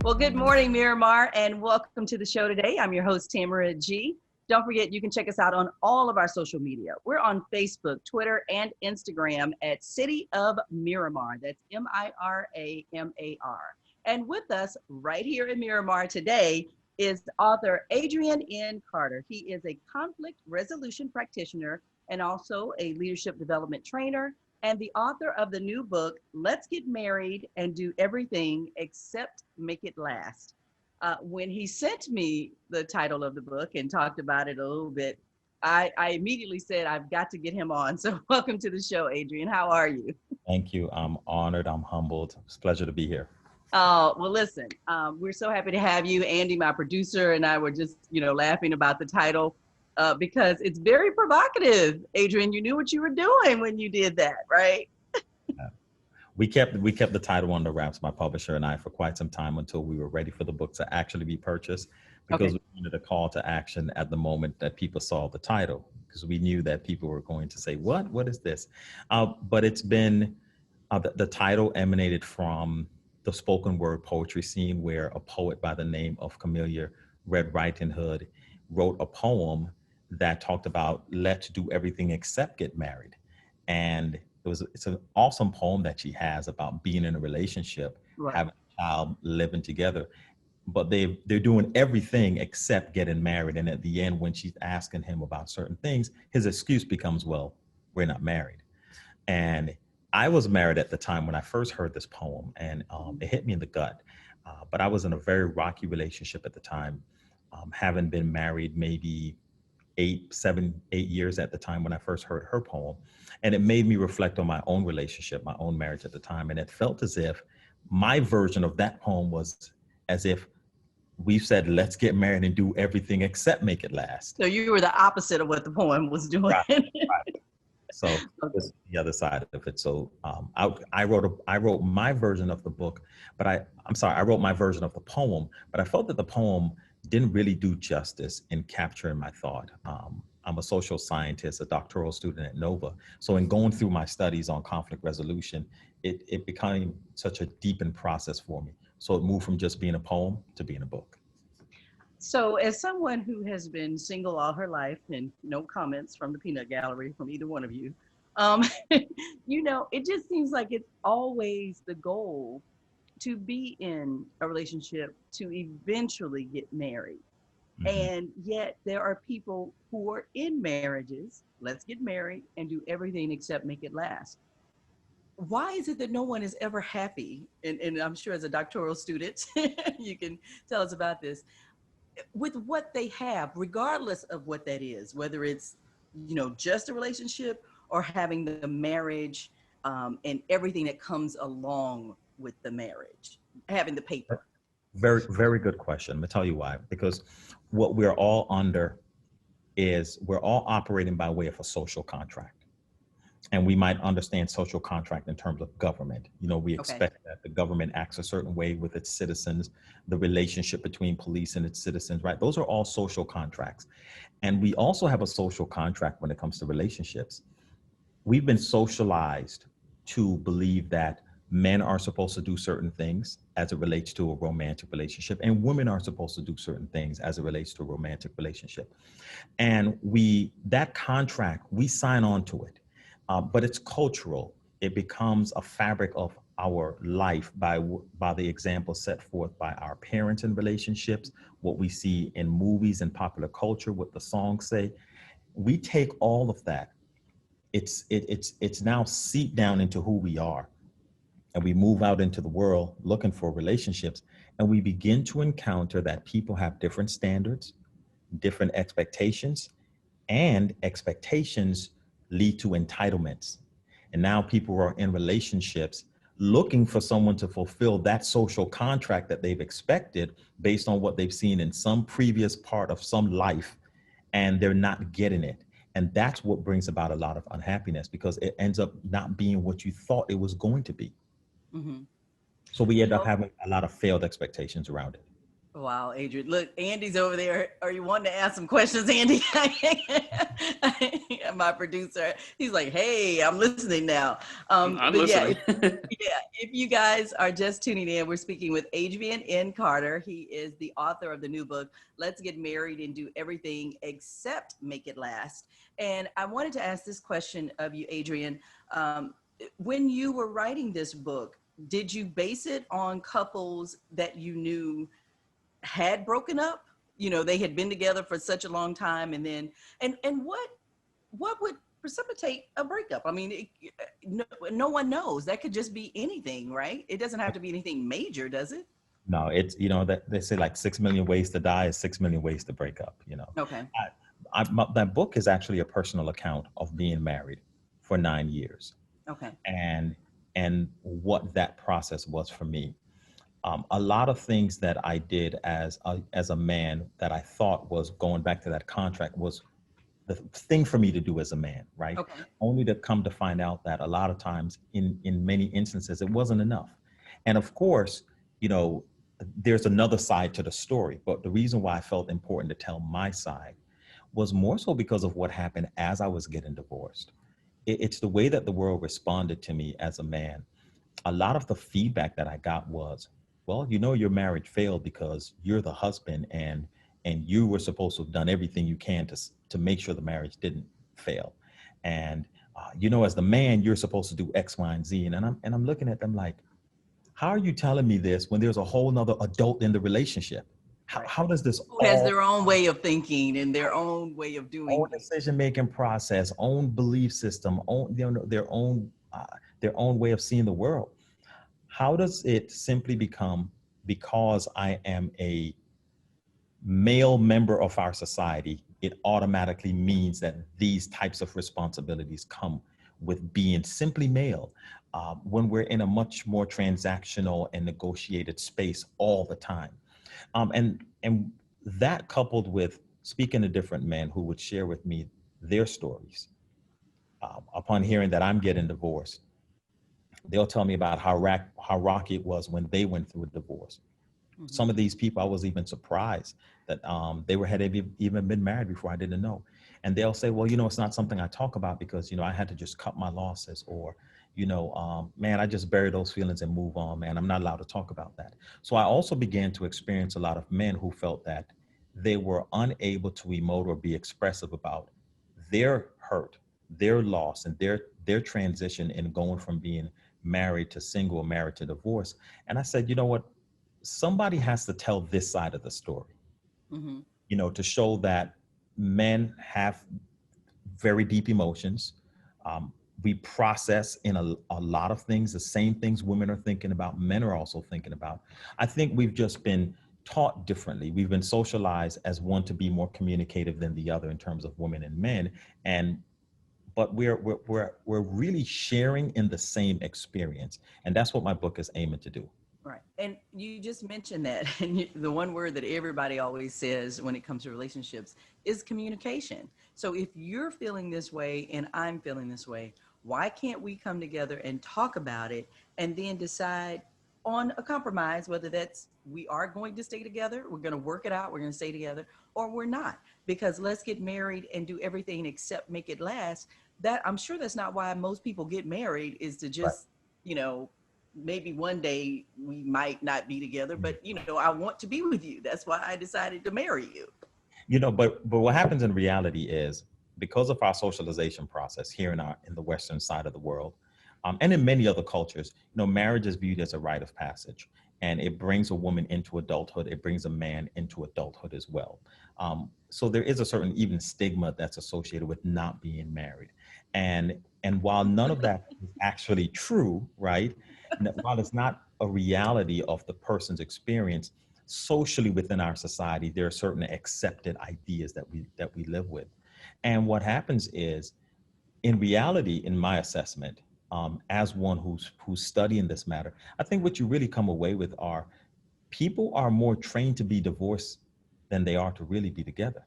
Well, good morning, Miramar, and welcome to the show today. I'm your host, Tamara G. Don't forget, you can check us out on all of our social media. We're on Facebook, Twitter, and Instagram at City of Miramar. That's Miramar. And with us right here in Miramar today is author Adrian N Carter. He is a conflict resolution practitioner and also a leadership development trainer, and the author of the new book, Let's Get Married and Do Everything Except Make It Last. When he sent me the title of the book and talked about it a little bit, I immediately said, I've got to get him on. So welcome to the show, Adrian. How are you? Thank you. I'm honored. I'm humbled. It's a pleasure to be here. Oh, well, listen, we're so happy to have you. Andy, my producer, and I were just, laughing about the title because it's very provocative. Adrian, you knew what you were doing when you did that, right? We kept the title under wraps, my publisher and I, for quite some time until we were ready for the book to actually be purchased, because we wanted a call to action at the moment that people saw the title, because we knew that people were going to say, what is this? But it's been, the title emanated from the spoken word poetry scene, where a poet by the name of Camellia Red Riding Hood wrote a poem that talked about let's do everything except get married. And it's an awesome poem that she has about being in a relationship, right, having a child, living together, but they're doing everything except getting married. And at the end, when she's asking him about certain things, his excuse becomes, well, we're not married. And I was married at the time when I first heard this poem, and it hit me in the gut. But I was in a very rocky relationship at the time, having been married maybe 8 years at the time when I first heard her poem. And it made me reflect on my own relationship, my own marriage at the time. And it felt as if my version of that poem was as if we said, let's get married and do everything except make it last. So you were the opposite of what the poem was doing. Right. So this is the other side of it. So I wrote my version of the book, but I wrote my version of the poem, but I felt that the poem didn't really do justice in capturing my thought. I'm a social scientist, a doctoral student at Nova. So in going through my studies on conflict resolution, it became such a deepened process for me. So it moved from just being a poem to being a book. So as someone who has been single all her life, and no comments from the peanut gallery from either one of you, it just seems like it's always the goal to be in a relationship to eventually get married. Mm-hmm. And yet there are people who are in marriages, let's get married and do everything except make it last. Why is it that no one is ever happy? And I'm sure as a doctoral student, you can tell us about this, with what they have, regardless of what that is, whether it's, just a relationship or having the marriage and everything that comes along with the marriage, having the paper. Very, very good question. I'm gonna tell you why. Because what we're all under is we're all operating by way of a social contract. And we might understand social contract in terms of government. We expect that the government acts a certain way with its citizens, the relationship between police and its citizens, right? Those are all social contracts. And we also have a social contract when it comes to relationships. We've been socialized to believe that men are supposed to do certain things as it relates to a romantic relationship, and women are supposed to do certain things as it relates to a romantic relationship. And that contract, we sign on to it. But it's cultural. It becomes a fabric of our life by the example set forth by our parents in relationships, what we see in movies and popular culture, what the songs say. We take all of that. It's now seeped down into who we are. And we move out into the world looking for relationships, and we begin to encounter that people have different standards, different expectations, and expectations lead to entitlements. And now people are in relationships looking for someone to fulfill that social contract that they've expected based on what they've seen in some previous part of some life, and they're not getting it. And that's what brings about a lot of unhappiness, because it ends up not being what you thought it was going to be. Mm-hmm. So we end up having a lot of failed expectations around it. Wow, Adrian. Look, Andy's over there. Are you wanting to ask some questions, Andy? My producer. He's like, hey, I'm listening now. I'm But yeah, listening. if you guys are just tuning in, we're speaking with Adrian N Carter. He is the author of the new book, Let's Get Married and Do Everything Except Make It Last. And I wanted to ask this question of you, Adrian. When you were writing this book, did you base it on couples that you knew had broken up? You know, they had been together for such a long time, and then and what would precipitate a breakup? I mean, no one knows. That could just be anything, right? It doesn't have to be anything major, does it? No, it's, you know, that they say like 6 million ways to die is 6 million ways to break up, you know. Okay. That book is actually a personal account of being married for 9 years, Okay. and what that process was for me. A lot of things that I did as a man that I thought was going back to that contract was the thing for me to do as a man, right? Okay. Only to come to find out that a lot of times, in many instances, it wasn't enough. And of course, you know, there's another side to the story, but the reason why I felt important to tell my side was more so because of what happened as I was getting divorced. It's the way that the world responded to me as a man. A lot of the feedback that I got was, well, you know, your marriage failed because you're the husband, and you were supposed to have done everything you can to make sure the marriage didn't fail. And you know, as the man, you're supposed to do X, Y, and Z. And I'm looking at them like, how are you telling me this when there's a whole nother adult in the relationship? How, Right. how does this Who has all their own way of thinking and their own way of doing own things? decision making process, own belief system, own, you know, their own way of seeing the world? How does it simply become, because I am a male member of our society, it automatically means that these types of responsibilities come with being simply male, when we're in a much more transactional and negotiated space all the time? And that, coupled with speaking to different men who would share with me their stories, upon hearing that I'm getting divorced, they'll tell me about how rocky it was when they went through a divorce. Mm-hmm. Some of these people, I was even surprised that they had even been married before. I didn't know. And they'll say, well, you know, it's not something I talk about because, you know, I had to just cut my losses, or, you know, man, I just bury those feelings and move on, man. I'm not allowed to talk about that. So I also began to experience a lot of men who felt that they were unable to emote or be expressive about their hurt, their loss, and their transition in going from being married to single or married to divorce. And I said, you know what? Somebody has to tell this side of the story, Mm-hmm. you know, to show that men have very deep emotions. We process in a lot of things, the same things women are thinking about, men are also thinking about. I think we've just been taught differently. We've been socialized as one to be more communicative than the other in terms of women and men. And but we're really sharing in the same experience. And that's what my book is aiming to do. Right. And you just mentioned that. And the one word that everybody always says when it comes to relationships is communication. So if you're feeling this way and I'm feeling this way, why can't we come together and talk about it and then decide on a compromise, whether that's we are going to stay together, we're going to work it out, we're going to stay together, or we're not? Because let's get married and do everything except make it last. That, I'm sure that's not why most people get married, is to Right. just, you know, maybe one day we might not be together, but you know, I want to be with you. That's why I decided to marry you. You know, but what happens in reality is, because of our socialization process here in the Western side of the world, and in many other cultures, you know, marriage is viewed as a rite of passage, and it brings a woman into adulthood. It brings a man into adulthood as well. So there is a certain even stigma that's associated with not being married, and while none of that is actually true, right? While it's not a reality of the person's experience, socially within our society, there are certain accepted ideas that we live with. And what happens is, in reality, in my assessment, as one who's studying this matter, I think what you really come away with are, people are more trained to be divorced than they are to really be together.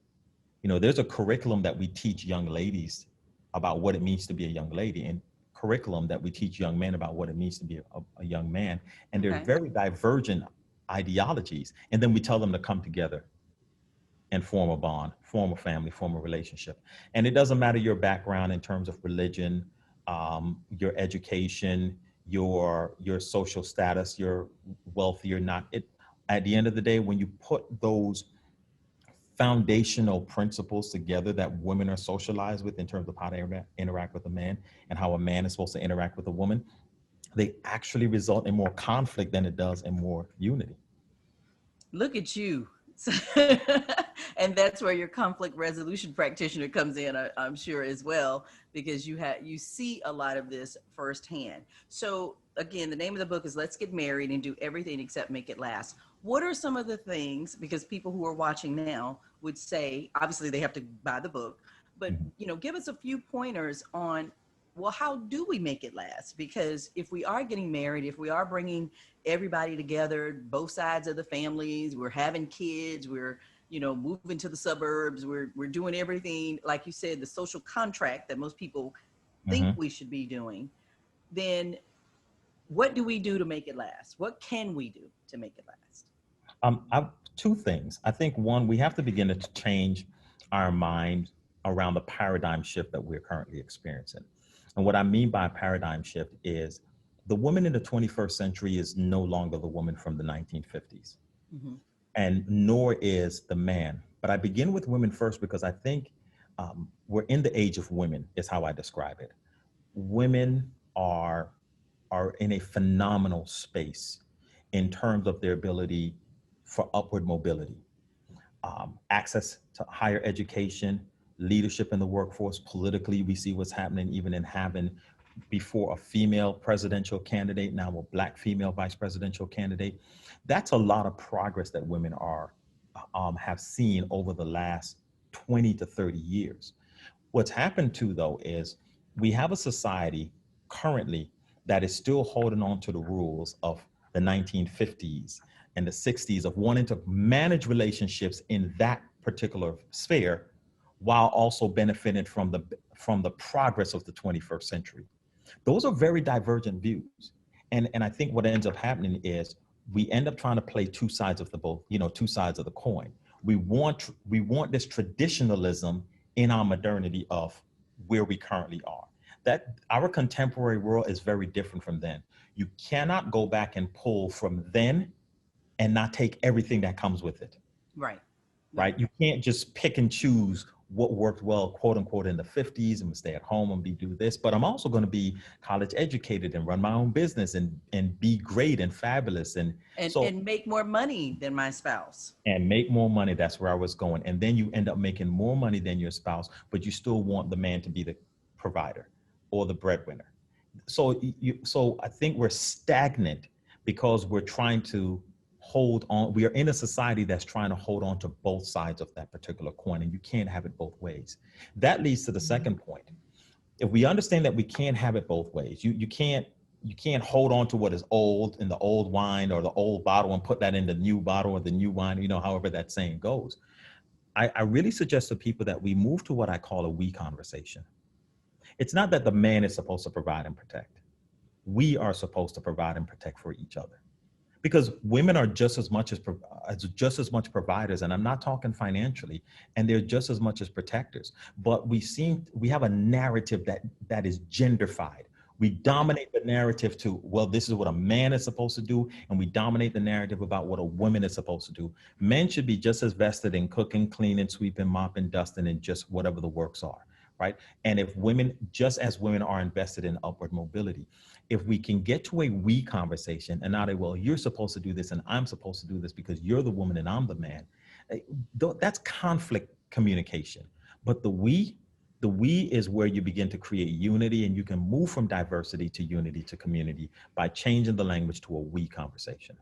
You know, there's a curriculum that we teach young ladies about what it means to be a young lady, and curriculum that we teach young men about what it means to be a young man, and they're Okay. very divergent ideologies, and then we tell them to come together and form a bond, form a family, form a relationship. And it doesn't matter your background in terms of religion, your education, your social status, your wealthy or not. It, at the end of the day, when you put those foundational principles together that women are socialized with in terms of how to interact with a man and how a man is supposed to interact with a woman, they actually result in more conflict than it does in more unity. Look at you. And that's where your conflict resolution practitioner comes in, I'm sure as well, because you see a lot of this firsthand. So again, the name of the book is Let's Get Married and Do Everything Except Make It Last. What are some of the things, because people who are watching now would say, obviously they have to buy the book, but Mhm. give us a few pointers on, well, how do we make it last? Because if we are getting married, if we are bringing everybody together, both sides of the families, we're having kids, we're, moving to the suburbs, we're doing everything, like you said, the social contract that most people think Mhm. we should be doing, then what do we do to make it last? What can we do to make it last? Two things. I think one, we have to begin to change our mind around the paradigm shift that we're currently experiencing. And what I mean by paradigm shift is the woman in the 21st century is no longer the woman from the 1950s, Hmm. and nor is the man. But I begin with women first because I think we're in the age of women, is how I describe it. Women are in a phenomenal space in terms of their ability for upward mobility, access to higher education, leadership in the workforce. Politically, we see what's happening even in having before a female presidential candidate, now a black female vice presidential candidate. That's a lot of progress that women are have seen over the last 20 to 30 years. What's happened too, though, is we have a society currently that is still holding on to the rules of the 1950s and the 60s of wanting to manage relationships in that particular sphere while also benefiting from the progress of the 21st century. Those are very divergent views. And I think what ends up happening is we end up trying to play two sides of the both, two sides of the coin. We want this traditionalism in our modernity of where we currently are. That our contemporary world is very different from then. You cannot go back and pull from then and not take everything that comes with it, Right. Right. right? You can't just pick and choose what worked well, quote unquote, in the 50s. I'm gonna stay at home and do this, but I'm also gonna be college educated and run my own business and be great and fabulous. And And so, and make more money than my spouse. and make more money. That's where I was going. And then you end up making more money than your spouse, but you still want the man to be the provider or the breadwinner. So I think we're stagnant because we're trying to hold on. We are in a society that's trying to hold on to both sides of that particular coin, and you can't have it both ways. That leads to the second point. If we understand that we can't have it both ways, you can't hold on to what is old in the old wine or the old bottle and put that in the new bottle or the new wine, however that saying goes. I really suggest to people that we move to what I call a we conversation. It's not that the man is supposed to provide and protect. We are supposed to provide and protect for each other, because women are just as much providers, and I'm not talking financially, and they're just as much as protectors. But we have a narrative that is genderfied. We dominate the narrative to, well, this is what a man is supposed to do, and we dominate the narrative about what a woman is supposed to do. Men should be just as vested in cooking, cleaning, sweeping, mopping, dusting, and just whatever the works are, right? And if women, just as women are invested in upward mobility, if we can get to a we conversation and not a, well, you're supposed to do this and I'm supposed to do this because you're the woman and I'm the man, that's conflict communication. But the we is where you begin to create unity, and you can move from diversity to unity to community by changing the language to a we conversation.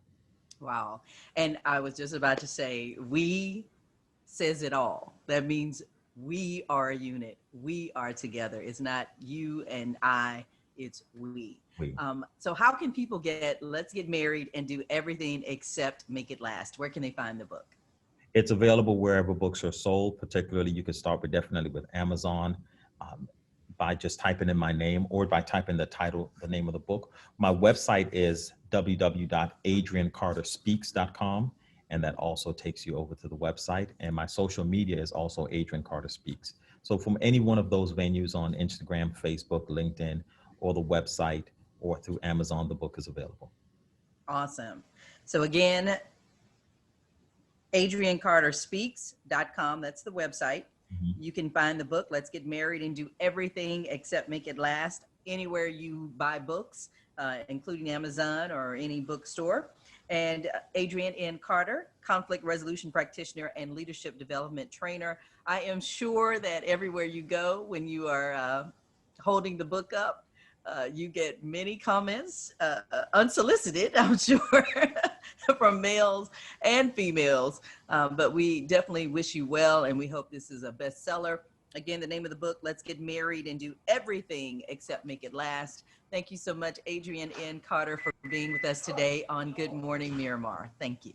Wow. And I was just about to say, we says it all. That means we are a unit. We are together. It's not you and I, it's we. We. So how can people get Let's Get Married and Do Everything Except Make It Last? Where can they find the book? It's available wherever books are sold. Particularly, you can start with definitely with Amazon, um, by just typing in my name or by typing the title, the name of the book. My website is www.adriancarterspeaks.com. And that also takes you over to the website. And my social media is also Adrian Carter Speaks. So from any one of those venues on Instagram, Facebook, LinkedIn, or the website, or through Amazon, the book is available. Awesome. So again, AdrianCarterSpeaks.com. That's the website. Mm-hmm. You can find the book, Let's Get Married and Do Everything Except Make It Last, anywhere you buy books, including Amazon or any bookstore. And Adrian N Carter, conflict resolution practitioner and leadership development trainer. I am sure that everywhere you go, when you are holding the book up, you get many comments, unsolicited, I'm sure, from males and females. But we definitely wish you well, and we hope this is a bestseller. Again, the name of the book, Let's Get Married and Do Everything Except Make It Last. Thank you so much, Adrian N Carter, for being with us today on Good Morning Miramar. Thank you.